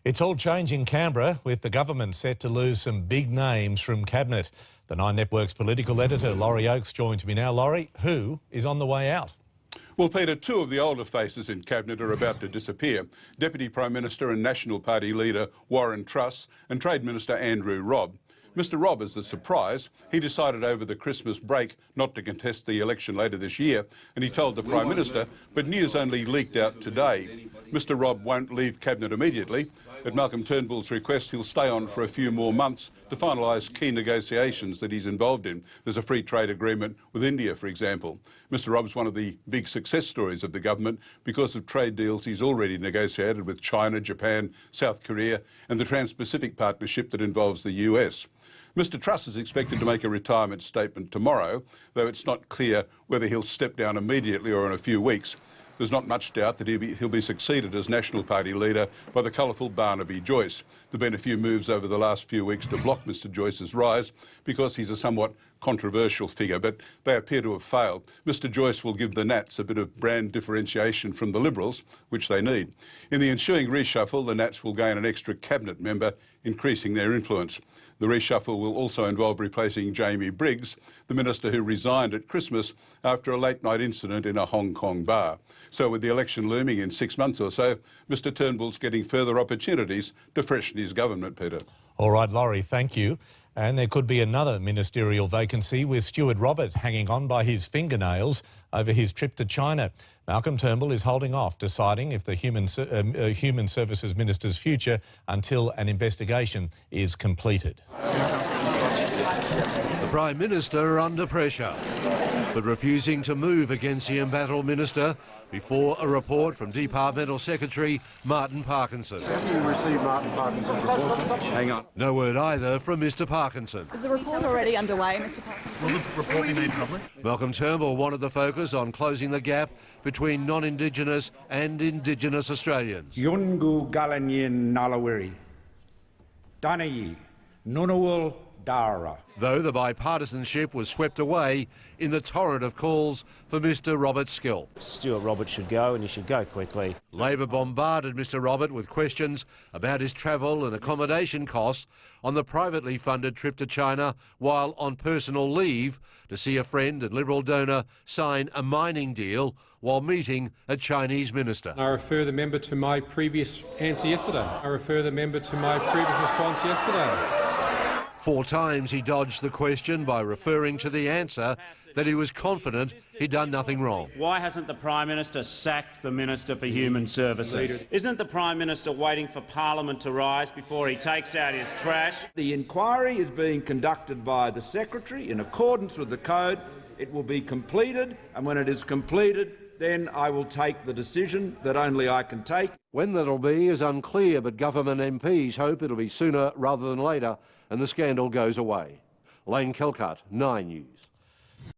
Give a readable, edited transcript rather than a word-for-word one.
It's all change in Canberra, with the government set to lose some big names from Cabinet. The Nine Network's political editor, Laurie Oakes, joins me now. Laurie, who is on the way out? Well, Peter, two of the older faces in Cabinet are about to disappear. Deputy Prime Minister and National Party leader Warren Truss and Trade Minister Andrew Robb. Mr Robb is a surprise. He decided over the Christmas break not to contest the election later this year, and he told the Prime Minister, but news only leaked out today. Mr Robb won't leave Cabinet immediately. At Malcolm Turnbull's request, he'll stay on for a few more months to finalise key negotiations that he's involved in. There's a free trade agreement with India, for example. Mr Robb's one of the big success stories of the government because of trade deals he's already negotiated with China, Japan, South Korea and the Trans-Pacific Partnership that involves the US. Mr Truss is expected to make a retirement statement tomorrow, though it's not clear whether he'll step down immediately or in a few weeks. There's not much doubt that he'll be succeeded as National Party leader by the colourful Barnaby Joyce. There have been a few moves over the last few weeks to block Mr Joyce's rise because he's a somewhat controversial figure, but they appear to have failed. Mr Joyce will give the Nats a bit of brand differentiation from the Liberals, which they need. In the ensuing reshuffle, the Nats will gain an extra cabinet member, increasing their influence. The reshuffle will also involve replacing Jamie Briggs, the minister who resigned at Christmas after a late-night incident in a Hong Kong bar. So with the election looming in 6 months or so, Mr Turnbull's getting further opportunities to freshen his government, Peter. All right, Laurie, thank you. And there could be another ministerial vacancy with Stuart Robert hanging on by his fingernails over his trip to China. Malcolm Turnbull is holding off deciding if the Human Services Minister's future until an investigation is completed. The Prime Minister under pressure, but refusing to move against the embattled minister before a report from Departmental Secretary Martin Parkinson. Have you received Martin Parkinson's report? Hang on. No word either from Mr Parkinson. Is the report already underway, Mr Parkinson? Will the report be made public? Malcolm Turnbull wanted the focus on closing the gap between non-Indigenous and Indigenous Australians. Yungu Galanyin Nalawiri, Danayi, Nunawul Dara. Though the bipartisanship was swept away in the torrent of calls for Mr Robert Skill. Stuart Robert should go, and he should go quickly. Labor bombarded Mr Robert with questions about his travel and accommodation costs on the privately funded trip to China while on personal leave to see a friend and Liberal donor sign a mining deal while meeting a Chinese minister. I refer the member to my previous answer yesterday. I refer the member to my previous response yesterday. 4 times he dodged the question by referring to the answer that he was confident he'd done nothing wrong. Why hasn't the Prime Minister sacked the Minister for Human Services? Isn't the Prime Minister waiting for Parliament to rise before he takes out his trash? The inquiry is being conducted by the Secretary in accordance with the Code. It will be completed, and when it is completed, then I will take the decision that only I can take. When that'll be is unclear, but government MPs hope it'll be sooner rather than later and the scandal goes away. Lane Kelcott, 9 News.